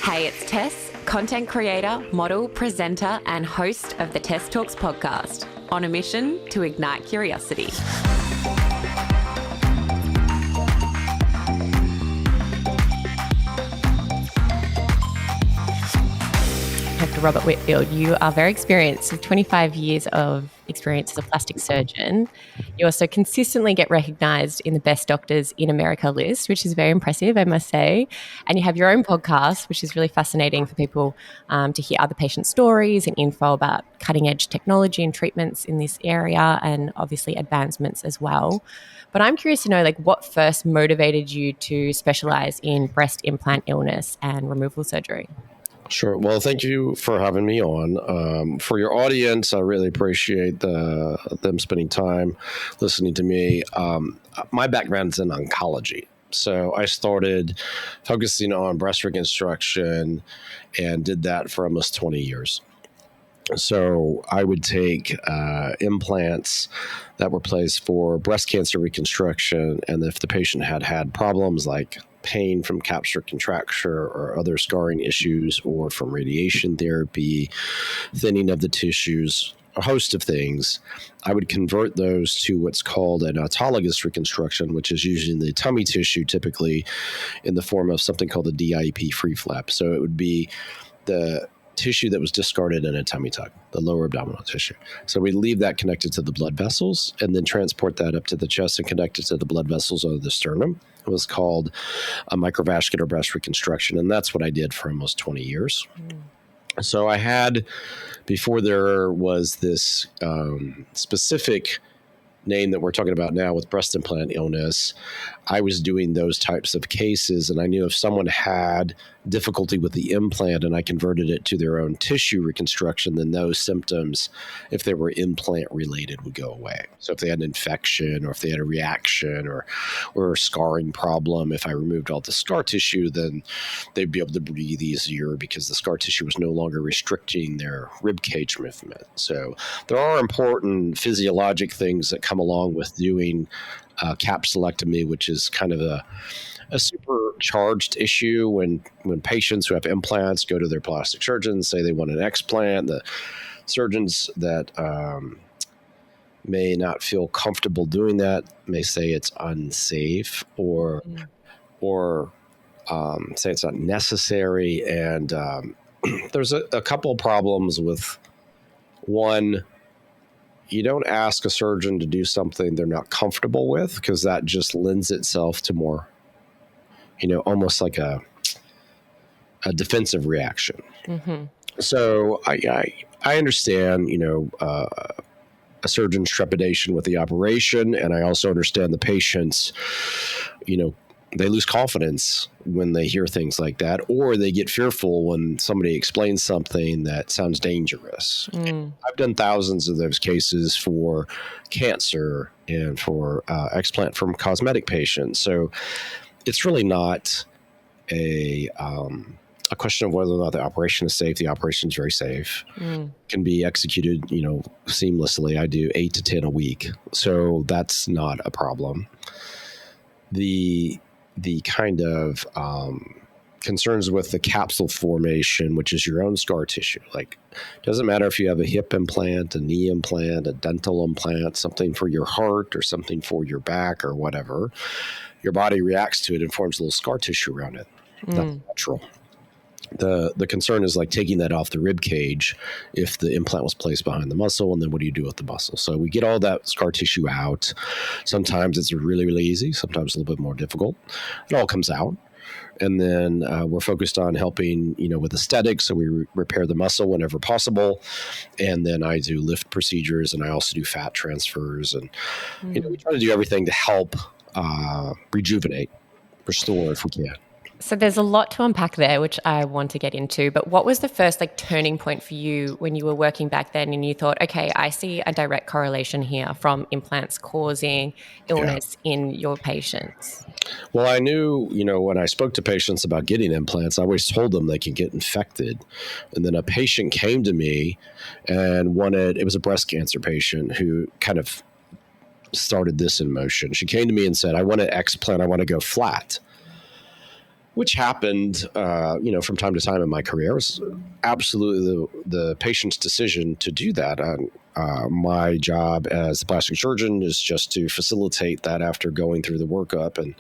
Hey, it's Tess, content creator, model, presenter, and host of the Tess Talks podcast, on a mission to ignite curiosity. Dr. Robert Whitfield, you are very experienced with 25 years of experience as a plastic surgeon. You also consistently get recognised in the Best Doctors in America list, which is very impressive, I must say. And you have your own podcast, which is really fascinating for people to hear other patient stories and info about cutting-edge technology and treatments in this area, and obviously advancements as well. But I'm curious to know, what first motivated you to specialise in breast implant illness and removal surgery? Sure. Well, thank you for having me on. For your audience, I really appreciate them spending time listening to me. My background is in oncology. So I started focusing on breast reconstruction and did that for almost 20 years. So I would take implants that were placed for breast cancer reconstruction, and if the patient had problems like pain from capsular contracture or other scarring issues, or from radiation therapy, thinning of the tissues, a host of things, I would convert those to what's called an autologous reconstruction, which is using the tummy tissue, typically in the form of something called the DIEP free flap. So it would be the tissue that was discarded in a tummy tuck, the lower abdominal tissue. So we leave that connected to the blood vessels and then transport that up to the chest and connect it to the blood vessels of the sternum. It was called a microvascular breast reconstruction, and that's what I did for almost 20 years. So I had, before there was this specific name that we're talking about now with breast implant illness, I was doing those types of cases, and I knew if someone had difficulty with the implant and I converted it to their own tissue reconstruction, then those symptoms, if they were implant related, would go away. So if they had an infection, or if they had a reaction, or a scarring problem, if I removed all the scar tissue, then they'd be able to breathe easier because the scar tissue was no longer restricting their rib cage movement. So there are important physiologic things that come along with doing capsulectomy, which is kind of a supercharged issue when patients who have implants go to their plastic surgeons, say they want an explant. The surgeons that may not feel comfortable doing that may say it's unsafe, or say it's not necessary. And there's a couple of problems with one. You don't ask a surgeon to do something they're not comfortable with, because that just lends itself to more, almost like a defensive reaction. Mm-hmm. So I understand, a surgeon's trepidation with the operation, and I also understand the patient's, they lose confidence when they hear things like that, or they get fearful when somebody explains something that sounds dangerous. I've done thousands of those cases for cancer and for explant from cosmetic patients. So it's really not a question of whether or not the operation is safe. The operation is very safe. Can be executed, seamlessly. I do 8 to 10 a week. So that's not a problem. The kind of concerns with the capsule formation, which is your own scar tissue. Doesn't matter if you have a hip implant, a knee implant, a dental implant, something for your heart or something for your back or whatever, your body reacts to it and forms a little scar tissue around it. That's natural. The concern is taking that off the rib cage if the implant was placed behind the muscle, and then what do you do with the muscle? So we get all that scar tissue out. Sometimes it's really, really easy. Sometimes a little bit more difficult. It all comes out. And then we're focused on helping, with aesthetics. So we repair the muscle whenever possible. And then I do lift procedures, and I also do fat transfers. And, we try to do everything to help rejuvenate, restore if we can. So there's a lot to unpack there, which I want to get into. But what was the first turning point for you when you were working back then and you thought, okay, I see a direct correlation here from implants causing illness in your patients? Well, I knew, when I spoke to patients about getting implants, I always told them they can get infected. And then a patient came to me and it was a breast cancer patient who kind of started this in motion. She came to me and said, I want an explant. I want to go flat. which happened, from time to time in my career. It was absolutely the patient's decision to do that. And my job as the plastic surgeon is just to facilitate that after going through the workup. And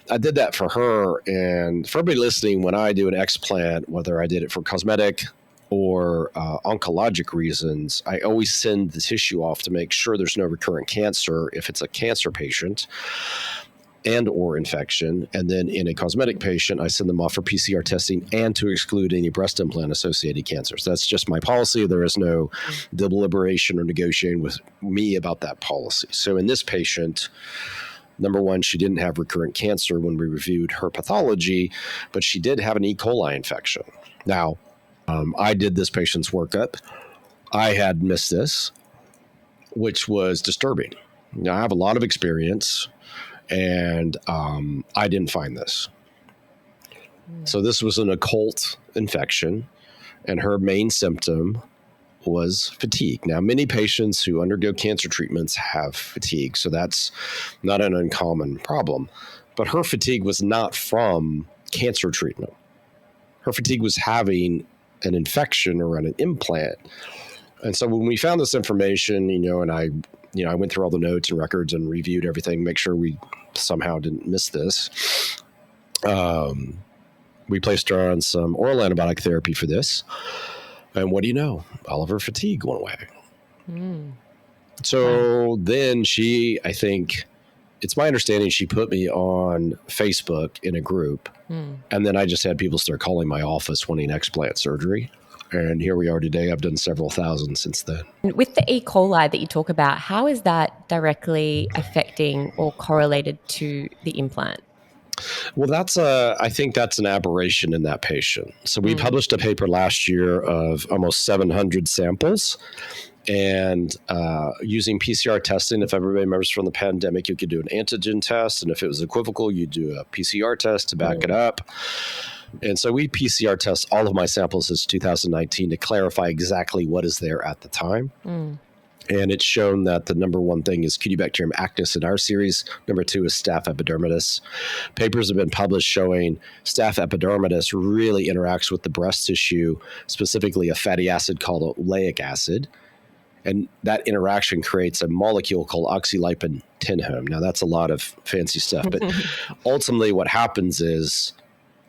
I did that for her. And for everybody listening, when I do an explant, whether I did it for cosmetic or oncologic reasons, I always send the tissue off to make sure there's no recurrent cancer if it's a cancer patient and or infection. And then in a cosmetic patient, I send them off for PCR testing and to exclude any breast implant associated cancers. That's just my policy. There is no deliberation or negotiating with me about that policy. So in this patient, number one, she didn't have recurrent cancer when we reviewed her pathology, but she did have an E. coli infection. Now, I did this patient's workup. I had missed this, which was disturbing. Now, I have a lot of experience, and I didn't find this. So this was an occult infection, and her main symptom was fatigue. Now, many patients who undergo cancer treatments have fatigue, so that's not an uncommon problem. But her fatigue was not from cancer treatment. Her fatigue was having an infection or an implant. And so when we found this information, and I went through all the notes and records and reviewed everything, make sure we somehow didn't miss this. We placed her on some oral antibiotic therapy for this. And what do you know? All of her fatigue went away. So then I think, it's my understanding she put me on Facebook in a group. And then I just had people start calling my office wanting explant surgery. And here we are today. I've done several thousand since then. With the E. coli that you talk about, how is that directly affecting or correlated to the implant? Well, I think that's an aberration in that patient. So we published a paper last year of almost 700 samples. And using PCR testing, if everybody remembers from the pandemic, you could do an antigen test. And if it was equivocal, you'd do a PCR test to back it up. And so we PCR test all of my samples since 2019 to clarify exactly what is there at the time. And it's shown that the number one thing is Cutibacterium acnes in our series. Number two is Staph epidermidis. Papers have been published showing Staph epidermidis really interacts with the breast tissue, specifically a fatty acid called oleic acid. And that interaction creates a molecule called oxylipin tinhome. Now, that's a lot of fancy stuff. But ultimately what happens is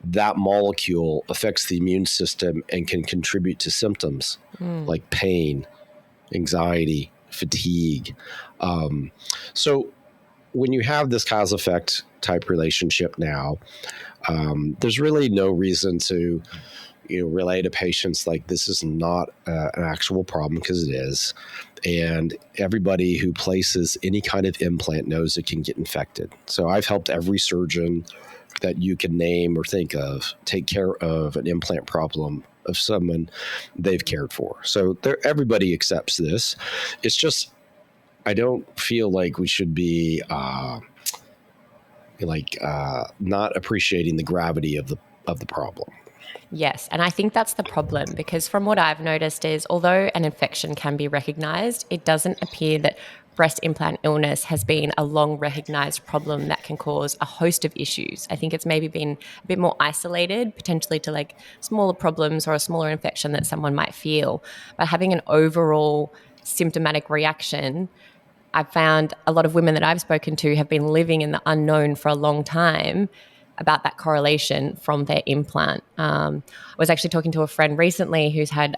that molecule affects the immune system and can contribute to symptoms like pain, anxiety, fatigue. So when you have this cause effect type relationship now, there's really no reason to relay to patients like this is not an actual problem, because it is. And everybody who places any kind of implant knows it can get infected. So I've helped every surgeon that you can name or think of take care of an implant problem of someone they've cared for. So everybody accepts this. It's just, I don't feel like we should be not appreciating the gravity of the problem. Yes, and I think that's the problem, because from what I've noticed is although an infection can be recognized, it doesn't appear that breast implant illness has been a long recognized problem that can cause a host of issues. I think it's maybe been a bit more isolated, potentially to like smaller problems or a smaller infection that someone might feel. But having an overall symptomatic reaction, I've found a lot of women that I've spoken to have been living in the unknown for a long time about that correlation from their implant. I was actually talking to a friend recently who's had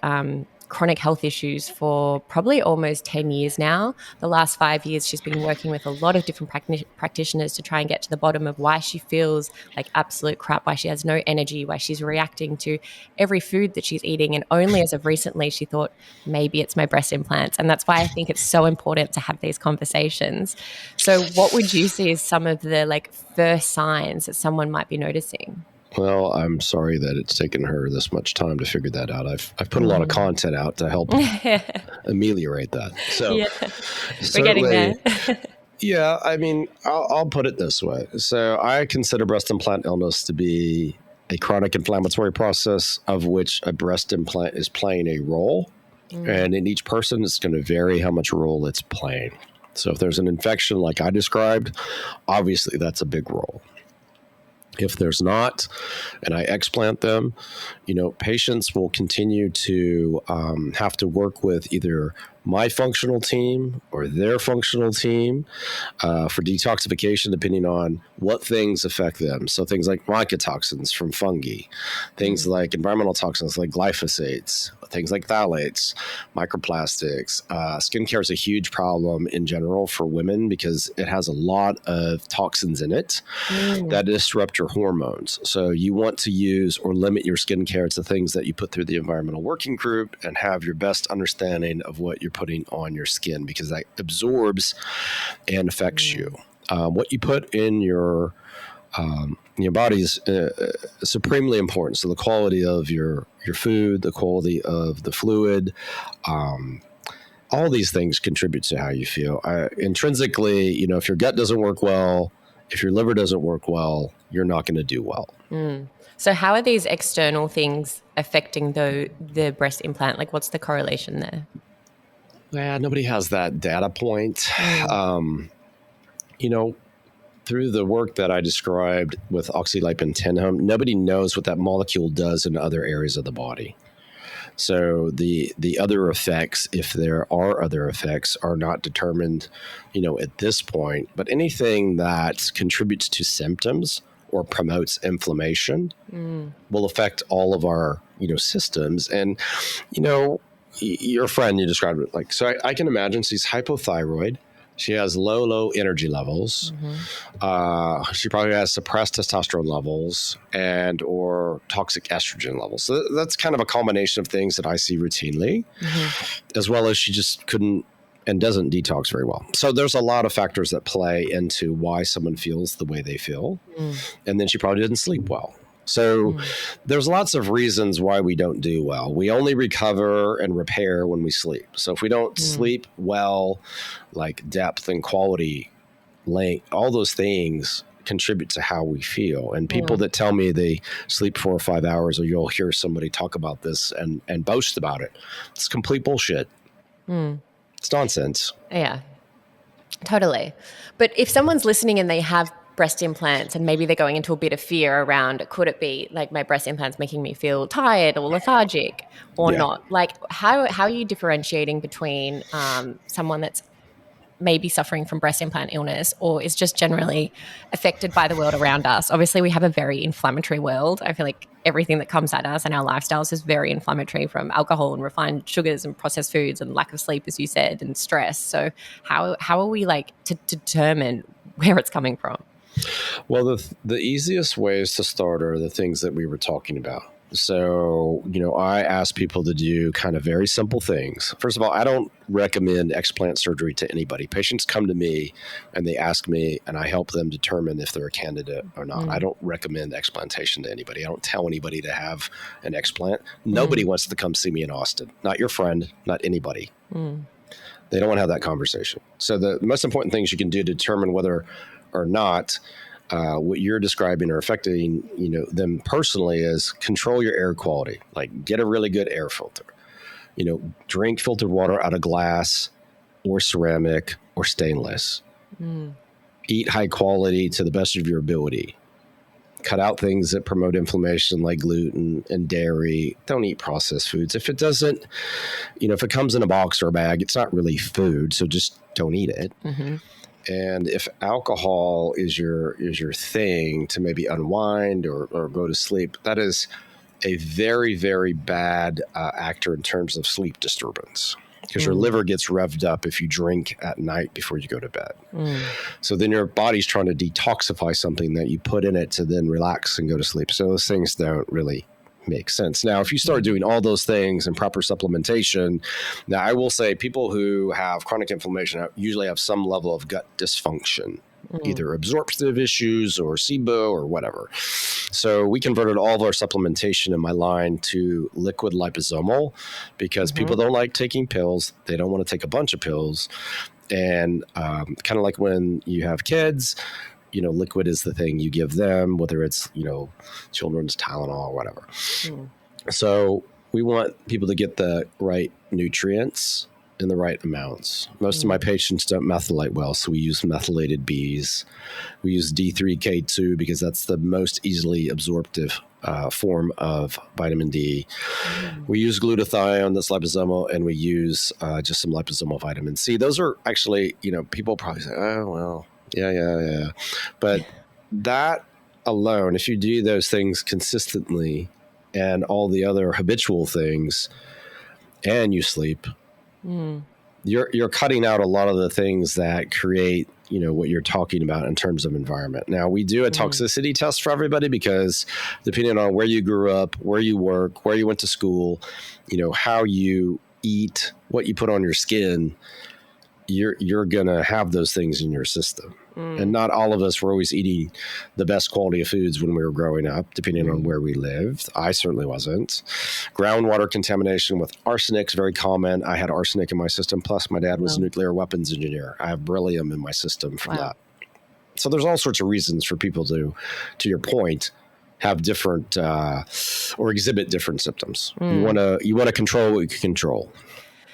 chronic health issues for probably almost 10 years now. The last 5 years, she's been working with a lot of different practitioners to try and get to the bottom of why she feels like absolute crap, why she has no energy, why she's reacting to every food that she's eating. And only as of recently, she thought, maybe it's my breast implants. And that's why I think it's so important to have these conversations. So what would you see as some of the first signs that someone might be noticing? Well, I'm sorry that it's taken her this much time to figure that out. I've put a lot of content out to help ameliorate that. So yeah, we're getting there. Yeah, I mean, I'll put it this way. So I consider breast implant illness to be a chronic inflammatory process of which a breast implant is playing a role. And in each person, it's going to vary how much role it's playing. So if there's an infection like I described, obviously that's a big role. If there's not, and I explant them, patients will continue to have to work with either my functional team or their functional team for detoxification, depending on what things affect them. So things like mycotoxins from fungi, things like environmental toxins like glyphosates, things like phthalates, microplastics. Skincare is a huge problem in general for women because it has a lot of toxins in it that disrupt your hormones. So you want to use or limit your skincare to things that you put through the environmental working group and have your best understanding of what you're putting on your skin, because that absorbs and affects you. What you put in your body is supremely important. So the quality of your food, the quality of the fluid, all these things contribute to how you feel. Intrinsically, if your gut doesn't work well, if your liver doesn't work well, you're not going to do well. So how are these external things affecting the breast implant? Like, what's the correlation there? Yeah, nobody has that data point. Through the work that I described with oxylipin-10, nobody knows what that molecule does in other areas of the body. So the other effects, if there are other effects, are not determined, at this point. But anything that contributes to symptoms or promotes inflammation will affect all of our, systems. And, your friend, you described it like, so I can imagine she's hypothyroid. She has low energy levels. She probably has suppressed testosterone levels and or toxic estrogen levels. So that's kind of a combination of things that I see routinely, as well as she just couldn't and doesn't detox very well. So there's a lot of factors that play into why someone feels the way they feel. And then she probably didn't sleep well. So there's lots of reasons why we don't do well. We only recover and repair when we sleep. So if we don't sleep well, like depth and quality, length, all those things contribute to how we feel. And people that tell me they sleep 4 or 5 hours, or you'll hear somebody talk about this and boast about it. It's complete bullshit. It's nonsense. Yeah, totally. But if someone's listening and they have breast implants and maybe they're going into a bit of fear around, could it be like my breast implants making me feel tired or lethargic or not? Like how are you differentiating between someone that's maybe suffering from breast implant illness or is just generally affected by the world around us? Obviously, we have a very inflammatory world. I feel like everything that comes at us and our lifestyles is very inflammatory, from alcohol and refined sugars and processed foods and lack of sleep, as you said, and stress. So how are we like to determine where it's coming from? Well, the easiest ways to start are the things that we were talking about. So, I ask people to do kind of very simple things. First of all, I don't recommend explant surgery to anybody. Patients come to me and they ask me, and I help them determine if they're a candidate or not. I don't recommend explantation to anybody. I don't tell anybody to have an explant. Nobody wants to come see me in Austin. Not your friend, not anybody. They don't want to have that conversation. So the most important things you can do to determine whether or not what you're describing or affecting, them personally is control your air quality. Like get a really good air filter. Drink filtered water out of glass or ceramic or stainless. Eat high quality to the best of your ability. Cut out things that promote inflammation like gluten and dairy. Don't eat processed foods. If it doesn't, if it comes in a box or a bag, it's not really food. So just don't eat it. And if alcohol is your thing to maybe unwind or go to sleep, that is a very, very bad actor in terms of sleep disturbance, because your liver gets revved up if you drink at night before you go to bed. So then your body's trying to detoxify something that you put in it to then relax and go to sleep. So those things don't really make sense. Now, if you start doing all those things and proper supplementation, now I will say people who have chronic inflammation usually have some level of gut dysfunction, either absorptive issues or SIBO or whatever. So we converted all of our supplementation in my line to liquid liposomal because people don't like taking pills. They don't want to take a bunch of pills. And kind of like when you have kids, liquid is the thing you give them, whether it's, children's Tylenol or whatever. So we want people to get the right nutrients in the right amounts. Most of my patients don't methylate well, so we use methylated Bs. We use D3K2 because that's the most easily absorptive form of vitamin D. We use glutathione, that's liposomal, and we use just some liposomal vitamin C. Those are actually, people probably say, oh, well, yeah. But that alone, if you do those things consistently and all the other habitual things, and you sleep, you're cutting out a lot of the things that create, what you're talking about in terms of environment. Now, we do a toxicity test for everybody because depending on where you grew up, where you work, where you went to school, how you eat, what you put on your skin, you're going to have those things in your system. And not all of us were always eating the best quality of foods when we were growing up, depending on where we lived. I certainly wasn't. Groundwater contamination with arsenic is very common. I had arsenic in my system. Plus, my dad was a nuclear weapons engineer. I have beryllium in my system from that. So there's all sorts of reasons for people to your point, have different or exhibit different symptoms. You want to control what you can control.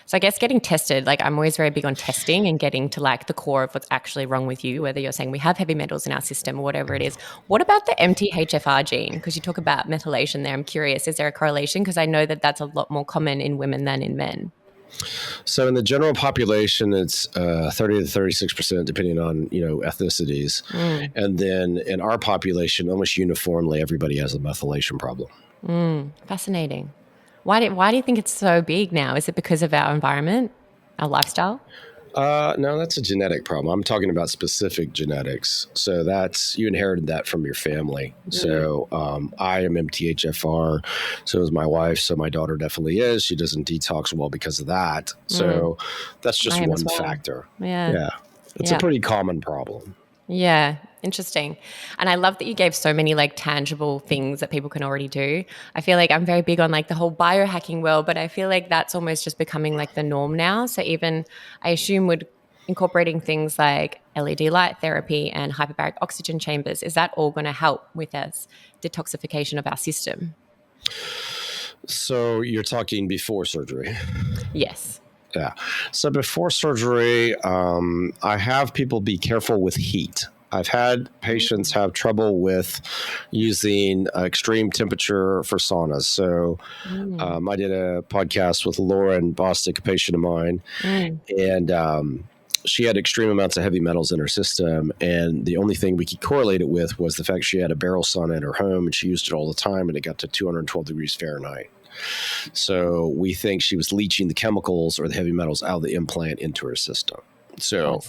So I guess getting tested, I'm always very big on testing and getting to the core of what's actually wrong with you, whether you're saying we have heavy metals in our system or whatever it is. What about the MTHFR gene? Because you talk about methylation there. I'm curious, is there a correlation? Because I know that that's a lot more common in women than in men. So in the general population, it's 30 to 36%, depending on, ethnicities. And then in our population, almost uniformly, everybody has a methylation problem. Fascinating. Why do you think it's so big now? Is it because of our environment, our lifestyle? No, that's a genetic problem. I'm talking about specific genetics. So you inherited that from your family. So I am MTHFR. So is my wife. So my daughter definitely is. She doesn't detox well because of that. So that's just one factor. Yeah. It's a pretty common problem. Yeah. Interesting. And I love that you gave so many tangible things that people can already do. I feel like I'm very big on the whole biohacking world, but I feel like that's almost just becoming the norm now. So even I assume would incorporating things like LED light therapy and hyperbaric oxygen chambers, is that all going to help with us detoxification of our system? So you're talking before surgery? Yes. Yeah. So before surgery, I have people be careful with heat. I've had patients have trouble with using extreme temperature for saunas. So I did a podcast with Lauren Bostic, a patient of mine, and she had extreme amounts of heavy metals in her system. And the only thing we could correlate it with was the fact she had a barrel sauna in her home and she used it all the time and it got to 212 degrees Fahrenheit. So we think she was leaching the chemicals or the heavy metals out of the implant into her system. So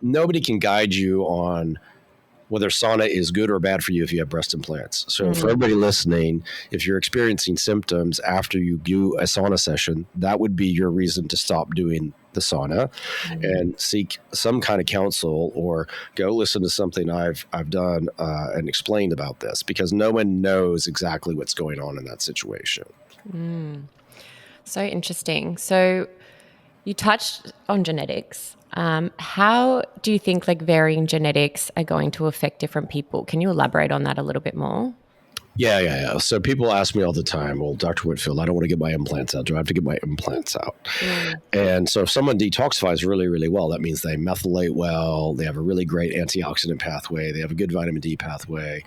nobody can guide you on whether sauna is good or bad for you if you have breast implants. So for everybody listening, if you're experiencing symptoms after you do a sauna session, that would be your reason to stop doing the sauna and seek some kind of counsel or go listen to something I've done and explained about this, because no one knows exactly what's going on in that situation. So interesting. So you touched on genetics. How do you think varying genetics are going to affect different people? Can you elaborate on that a little bit more? Yeah. So people ask me all the time, well, Dr. Whitfield, I don't want to get my implants out. Do I have to get my implants out? And so if someone detoxifies really, really well, that means they methylate well, they have a really great antioxidant pathway, they have a good vitamin D pathway,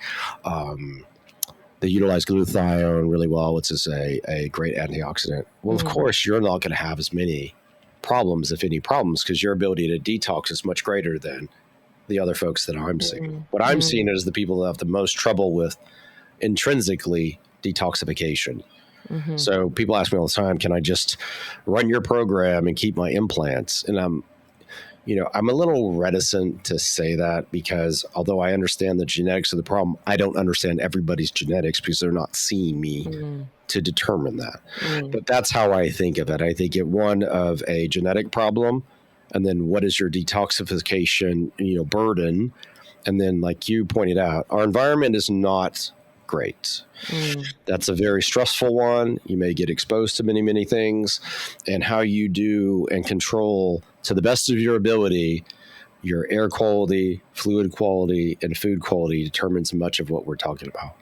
they utilize glutathione really well, which is a great antioxidant. Well, of course, you're not going to have as many problems, if any problems, because your ability to detox is much greater than the other folks that I'm seeing. What I'm seeing is the people that have the most trouble with intrinsically detoxification. So people ask me all the time, can I just run your program and keep my implants? And I'm a little reticent to say that, because although I understand the genetics of the problem, I don't understand everybody's genetics because they're not seeing me to determine that. But that's how I think of it. I think it one of a genetic problem, and then what is your detoxification, burden? And then, like you pointed out, our environment is not great. That's a very stressful one. You may get exposed to many, many things, and how you do and control to the best of your ability your air quality, fluid quality, and food quality determines much of what we're talking about.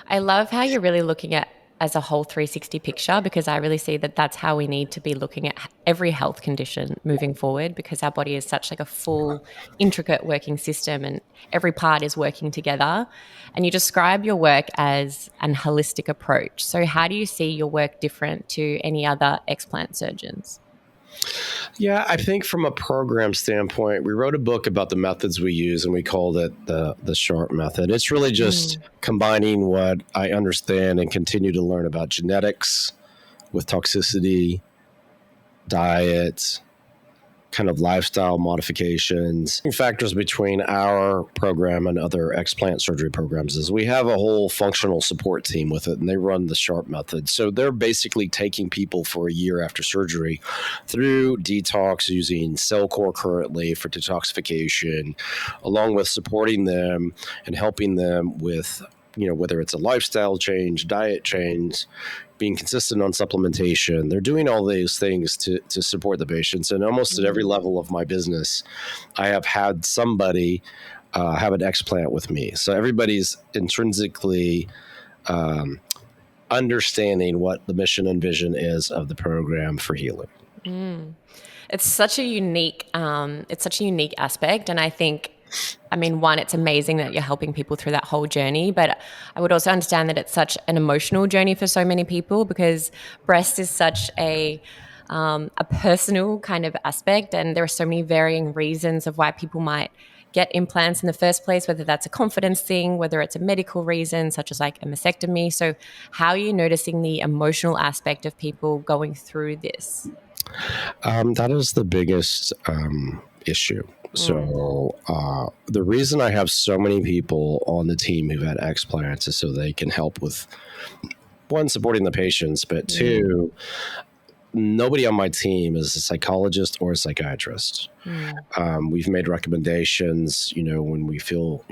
I love how you're really looking at as a whole 360 picture, because I really see that that's how we need to be looking at every health condition moving forward, because our body is such like a full, intricate working system and every part is working together. And you describe your work as an holistic approach. So how do you see your work different to any other explant surgeons? Yeah, I think from a program standpoint, we wrote a book about the methods we use, and we called it the SHARP method. It's really just combining what I understand and continue to learn about genetics with toxicity, diet, kind of lifestyle modifications. Factors between our program and other explant surgery programs is we have a whole functional support team with it, and they run the SHARP method. So they're basically taking people for a year after surgery through detox using Cellcore currently for detoxification, along with supporting them and helping them with, whether it's a lifestyle change, diet change, being consistent on supplementation. They're doing all these things to support the patients. And almost at every level of my business, I have had somebody have an explant with me. So everybody's intrinsically understanding what the mission and vision is of the program for healing. It's such a unique aspect. And I think, one, it's amazing that you're helping people through that whole journey, but I would also understand that it's such an emotional journey for so many people, because breast is such a personal kind of aspect, and there are so many varying reasons of why people might get implants in the first place, whether that's a confidence thing, whether it's a medical reason, such as like a mastectomy. So how are you noticing the emotional aspect of people going through this? That is the biggest issue. So the reason I have so many people on the team who've had explants is so they can help with, one, supporting the patients, but two, nobody on my team is a psychologist or a psychiatrist. We've made recommendations, when we feel,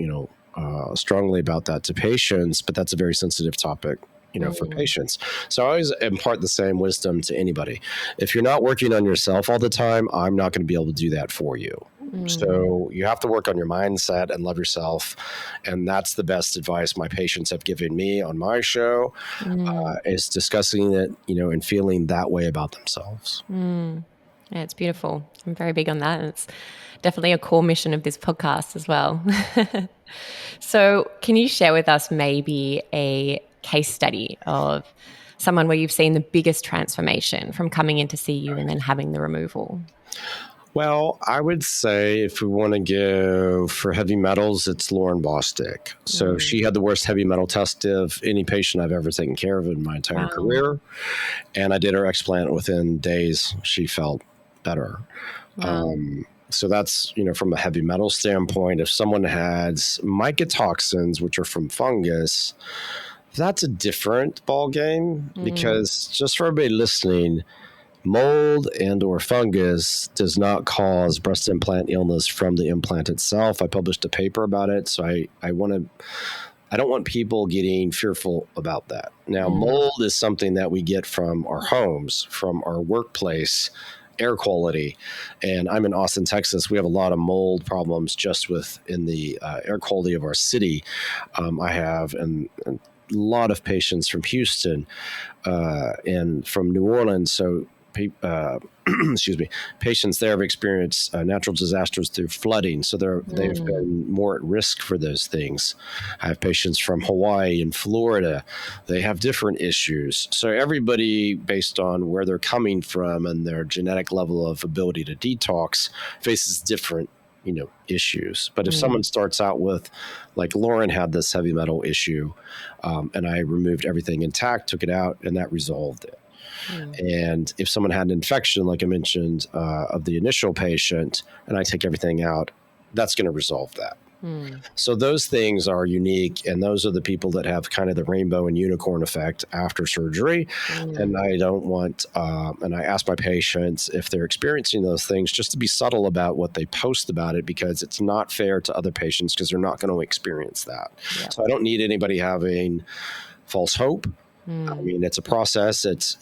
strongly about that to patients, but that's a very sensitive topic, for patients. So I always impart the same wisdom to anybody. If you're not working on yourself all the time, I'm not going to be able to do that for you. So you have to work on your mindset and love yourself. And that's the best advice my patients have given me on my show, is discussing it, and feeling that way about themselves. Yeah, it's beautiful. I'm very big on that. It's definitely a core mission of this podcast as well. So can you share with us maybe a case study of someone where you've seen the biggest transformation from coming in to see you and then having the removal? Well, I would say if we want to give for heavy metals, it's Lauren Bostick. So she had the worst heavy metal test of any patient I've ever taken care of in my entire career. And I did her explant within days. She felt better. So that's, from a heavy metal standpoint. If someone has mycotoxins, which are from fungus, that's a different ball game, because just for everybody listening, mold and or fungus does not cause breast implant illness from the implant itself. I published a paper about it. So I don't want people getting fearful about that. Now, mold is something that we get from our homes, from our workplace, air quality. And I'm in Austin, Texas. We have a lot of mold problems just within the air quality of our city. I have and a lot of patients from Houston and from New Orleans. So patients there have experienced natural disasters through flooding. So they've been more at risk for those things. I have patients from Hawaii and Florida. They have different issues. So everybody, based on where they're coming from and their genetic level of ability to detox, faces different issues. But if someone starts out with, like Lauren had this heavy metal issue, and I removed everything intact, took it out, and that resolved it. And if someone had an infection, like I mentioned, of the initial patient, and I take everything out, that's going to resolve that. So those things are unique, and those are the people that have kind of the rainbow and unicorn effect after surgery. And I don't want, and I ask my patients if they're experiencing those things, just to be subtle about what they post about it, because it's not fair to other patients, because they're not going to experience that. So I don't need anybody having false hope. It's a process. It's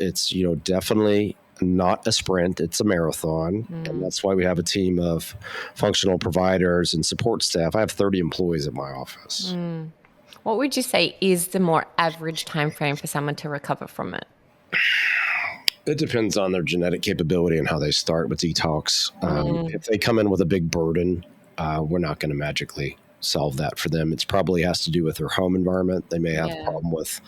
definitely not a sprint. It's a marathon. And that's why we have a team of functional providers and support staff. I have 30 employees at my office. What would you say is the more average time frame for someone to recover from it? It depends on their genetic capability and how they start with detox. If they come in with a big burden, we're not going to magically solve that for them. It probably has to do with their home environment. They may have a problem with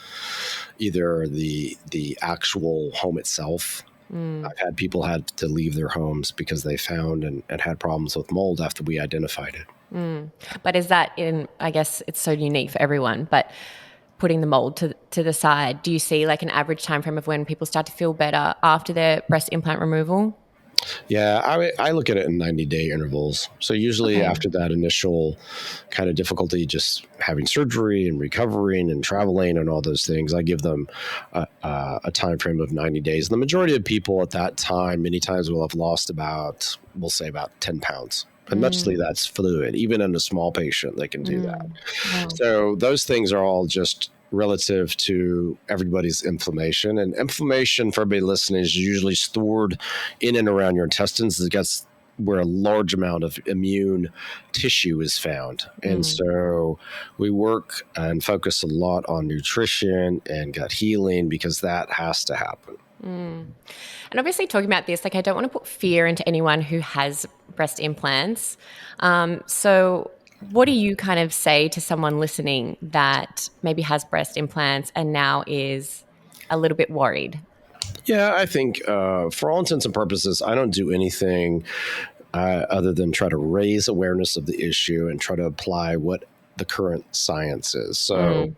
either the actual home itself. I've had people had to leave their homes because they found and had problems with mold after we identified it. But is that I guess it's so unique for everyone, but putting the mold to the side, do you see like an average time frame of when people start to feel better after their breast implant removal? Yeah, I look at it in 90-day intervals. So usually after that initial kind of difficulty, just having surgery and recovering and traveling and all those things, I give them a time frame of 90 days. And the majority of people at that time, many times will have lost we'll say about 10 pounds. And mostly that's fluid. Even in a small patient, they can do that. Wow. So those things are all just relative to everybody's inflammation. And inflammation, for everybody listening, is usually stored in and around your intestines. That's where a large amount of immune tissue is found. And so we work and focus a lot on nutrition and gut healing because that has to happen. And obviously talking about this, like I don't want to put fear into anyone who has breast implants. So what do you kind of say to someone listening that maybe has breast implants and now is a little bit worried? Yeah, I think for all intents and purposes, I don't do anything other than try to raise awareness of the issue and try to apply what the current science is. So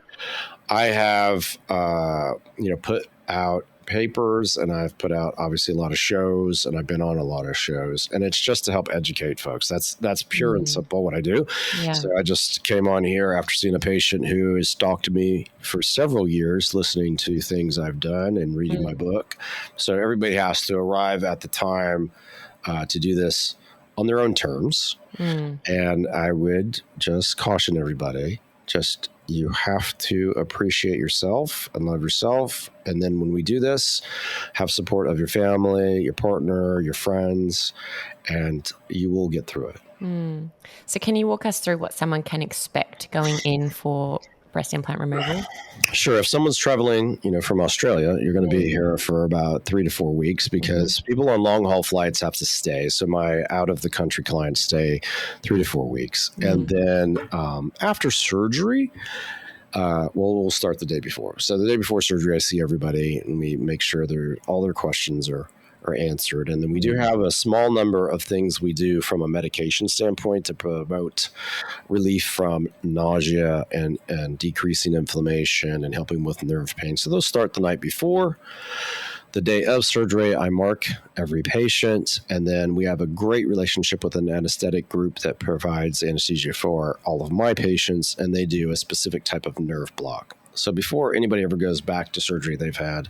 I have, put out papers and I've put out obviously a lot of shows and I've been on a lot of shows, and it's just to help educate folks. That's pure and simple what I do. Yeah. So I just came on here after seeing a patient who has stalked me for several years, listening to things I've done and reading my book. So everybody has to arrive at the time to do this on their own terms. And I would just caution everybody, you have to appreciate yourself and love yourself. And then when we do this, have support of your family, your partner, your friends, and you will get through it. So can you walk us through what someone can expect going in for breast implant removal? Sure. If someone's traveling, from Australia, you're going to be here for about 3 to 4 weeks because people on long haul flights have to stay. So my out of the country clients stay 3 to 4 weeks. And then after surgery, we'll start the day before. So the day before surgery, I see everybody and we make sure all their questions are answered. And then we do have a small number of things we do from a medication standpoint to promote relief from nausea and decreasing inflammation and helping with nerve pain. So those start the night before. The day of surgery, I mark every patient, and then we have a great relationship with an anesthetic group that provides anesthesia for all of my patients, and they do a specific type of nerve block. So before anybody ever goes back to surgery, they've had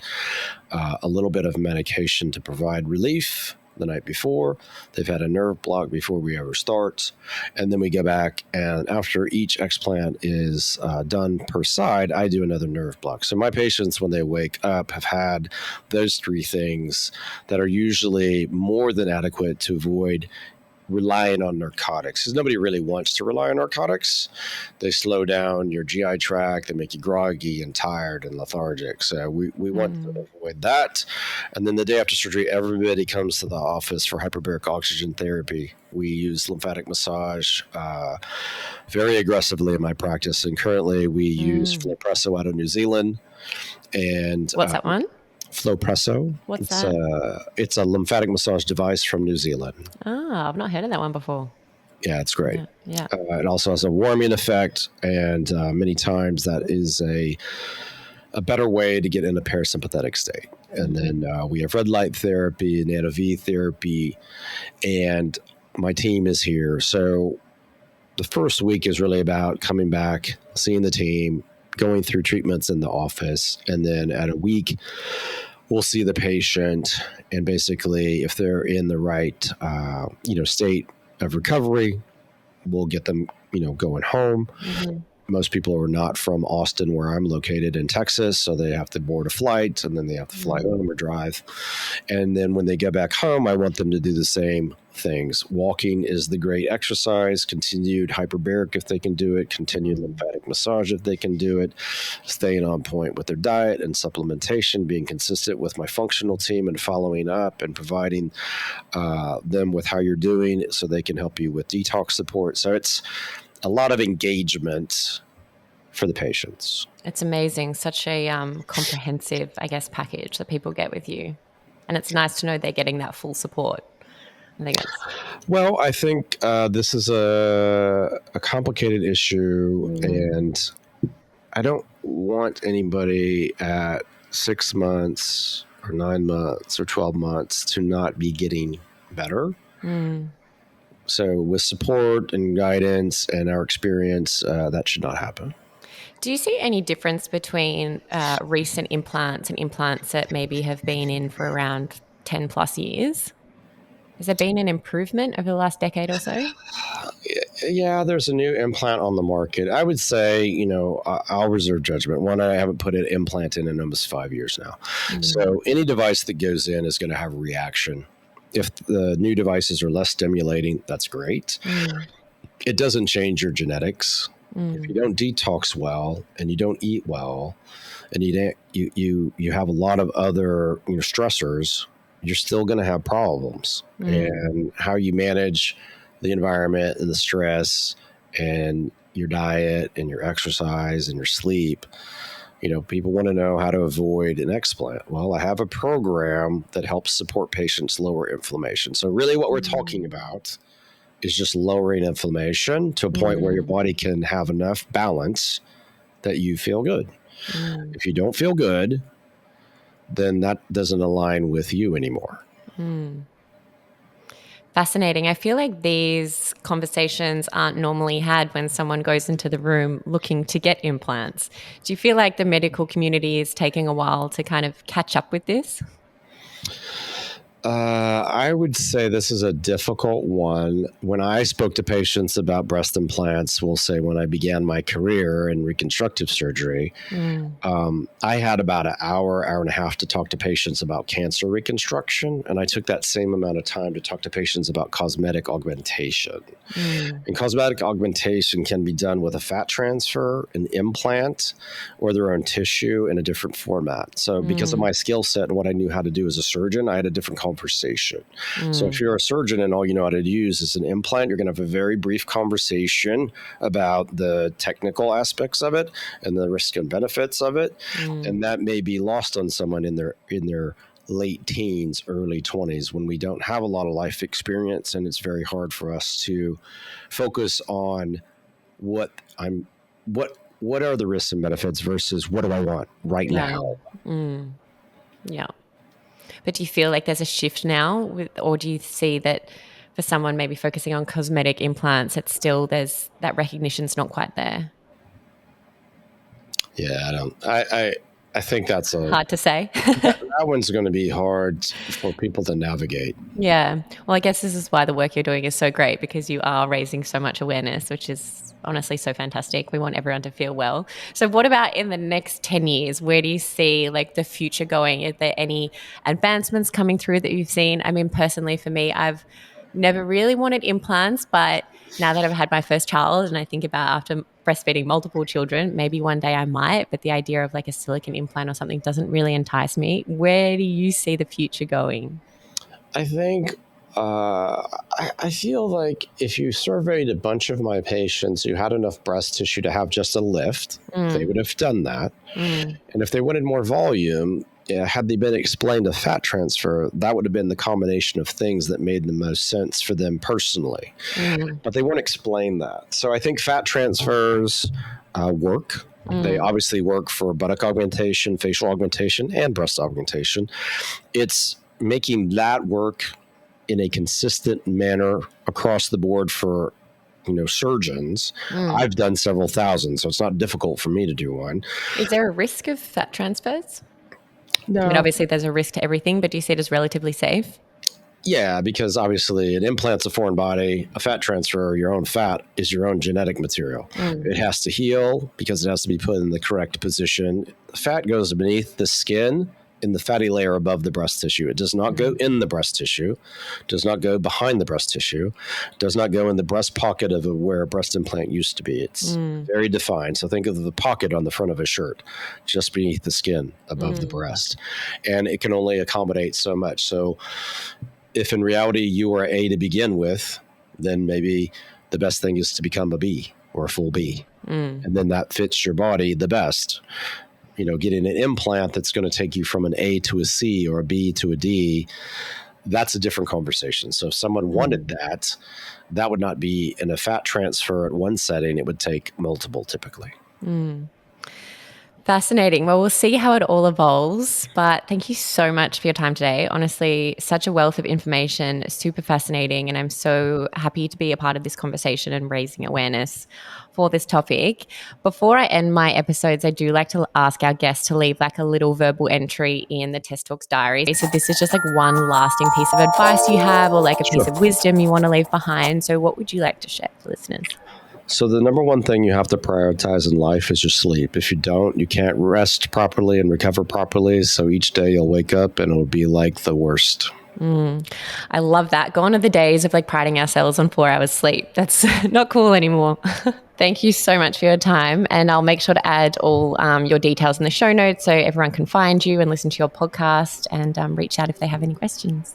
a little bit of medication to provide relief the night before. They've had a nerve block before we ever start. And then we go back, and after each explant is done per side, I do another nerve block. So my patients, when they wake up, have had those three things that are usually more than adequate to avoid relying on narcotics, because nobody really wants to rely on narcotics. They slow down your GI tract, they make you groggy and tired and lethargic. So we want to avoid that. And then the day after surgery, everybody comes to the office for hyperbaric oxygen therapy. We use lymphatic massage very aggressively in my practice. And currently we use Flowpresso out of New Zealand. And what's that one? Flowpresso. What's that? It's a lymphatic massage device from New Zealand. I've not heard of that one before. Yeah, it's great. Yeah. It also has a warming effect, and many times that is a better way to get in a parasympathetic state. And then we have red light therapy, nano-V therapy, and my team is here. So the first week is really about coming back, seeing the team, going through treatments in the office, and then at a week, we'll see the patient, and basically, if they're in the right, state of recovery, we'll get them, going home. most people are not from Austin, where I'm located in Texas, so they have to board a flight and then they have to fly home or drive. And then when they get back home, I want them to do the same things. Walking is the great exercise, continued hyperbaric if they can do it, continued lymphatic massage if they can do it, staying on point with their diet and supplementation, being consistent with my functional team and following up and providing them with how you're doing so they can help you with detox support. So it's a lot of engagement for the patients. It's amazing. Such a comprehensive, I guess, package that people get with you. And it's nice to know they're getting that full support. I think Well, I think this is a complicated issue, and I don't want anybody at 6 months or 9 months or 12 months to not be getting better. So with support and guidance and our experience, that should not happen. Do you see any difference between recent implants and implants that maybe have been in for around 10 plus years? Has there been an improvement over the last decade or so? Yeah, there's a new implant on the market. I would say, I'll reserve judgment. One, I haven't put an implant in almost 5 years now. So any device that goes in is going to have a reaction. If the new devices are less stimulating, that's great. It doesn't change your genetics. If you don't detox well and you don't eat well and you have a lot of other stressors, you're still going to have problems. And how you manage the environment and the stress and your diet and your exercise and your sleep. People want to know how to avoid an explant. Well, I have a program that helps support patients lower inflammation. So really what we're talking about is just lowering inflammation to a point where your body can have enough balance that you feel good. If you don't feel good, then that doesn't align with you anymore. Fascinating. I feel like these conversations aren't normally had when someone goes into the room looking to get implants. Do you feel like the medical community is taking a while to kind of catch up with this? I would say this is a difficult one. When I spoke to patients about breast implants, we'll say when I began my career in reconstructive surgery, I had about an hour and a half to talk to patients about cancer reconstruction. And I took that same amount of time to talk to patients about cosmetic augmentation. And cosmetic augmentation can be done with a fat transfer, an implant, or their own tissue in a different format. So because of my skill set and what I knew how to do as a surgeon, I had a different conversation. So if you're a surgeon and all you know how to use is an implant, you're going to have a very brief conversation about the technical aspects of it and the risk and benefits of it. And that may be lost on someone in their late teens, early 20s, when we don't have a lot of life experience, and it's very hard for us to focus on what are the risks and benefits versus what do I want right now. Yeah. But do you feel like there's a shift now, or do you see that for someone maybe focusing on cosmetic implants, it's still that recognition's not quite there? Yeah, I think that's hard to say. that one's going to be hard for people to navigate. Yeah. Well, I guess this is why the work you're doing is so great, because you are raising so much awareness, which is honestly so fantastic. We want everyone to feel well. So what about in the next 10 years? Where do you see like the future going? Are there any advancements coming through that you've seen? I mean, personally for me, I've never really wanted implants, but now that I've had my first child and I think about after breastfeeding multiple children, maybe one day I might, but the idea of like a silicone implant or something doesn't really entice me. Where do you see the future going? I think I feel like if you surveyed a bunch of my patients who had enough breast tissue to have just a lift, they would have done that. And if they wanted more volume, had they been explained a fat transfer, that would have been the combination of things that made the most sense for them personally. But they weren't explained that. So I think fat transfers work. They obviously work for buttock augmentation, facial augmentation, and breast augmentation. It's making that work in a consistent manner across the board for surgeons. I've done several thousand, so it's not difficult for me to do one. Is there a risk of fat transfers? No. I mean, obviously there's a risk to everything, but do you see it as relatively safe? Yeah, because obviously an implant's a foreign body, a fat transfer, your own fat is your own genetic material. It has to heal because it has to be put in the correct position. The fat goes beneath the skin in the fatty layer above the breast tissue. It does not go in the breast tissue, does not go behind the breast tissue, does not go in the breast pocket of where a breast implant used to be. It's very defined. So think of the pocket on the front of a shirt, just beneath the skin above the breast. And it can only accommodate so much. So if in reality you are A to begin with, then maybe the best thing is to become a B or a full B. And then that fits your body the best. Getting an implant that's going to take you from an A to a C or a B to a D, that's a different conversation. So if someone wanted that, that would not be in a fat transfer at one setting. It would take multiple typically. Fascinating. Well, we'll see how it all evolves, but thank you so much for your time today. Honestly, such a wealth of information, super fascinating, and I'm so happy to be a part of this conversation and raising awareness for this topic. Before I end my episodes, I do like to ask our guests to leave like a little verbal entry in the Test Talks diary. So this is just like one lasting piece of advice you have or like a piece of wisdom you want to leave behind. So what would you like to share for listeners? So the number one thing you have to prioritize in life is your sleep. If you don't, you can't rest properly and recover properly. So each day you'll wake up and it'll be like the worst. I love that. Gone are the days of like priding ourselves on 4 hours sleep. That's not cool anymore. Thank you so much for your time. And I'll make sure to add all your details in the show notes so everyone can find you and listen to your podcast and reach out if they have any questions.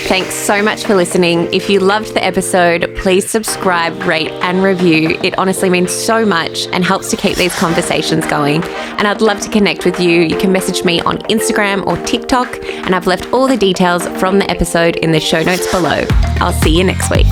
Thanks so much for listening. If you loved the episode, please subscribe, rate, and review. It honestly means so much and helps to keep these conversations going. And I'd love to connect with you. You can message me on Instagram or TikTok, and I've left all the details from the episode in the show notes below. I'll see you next week.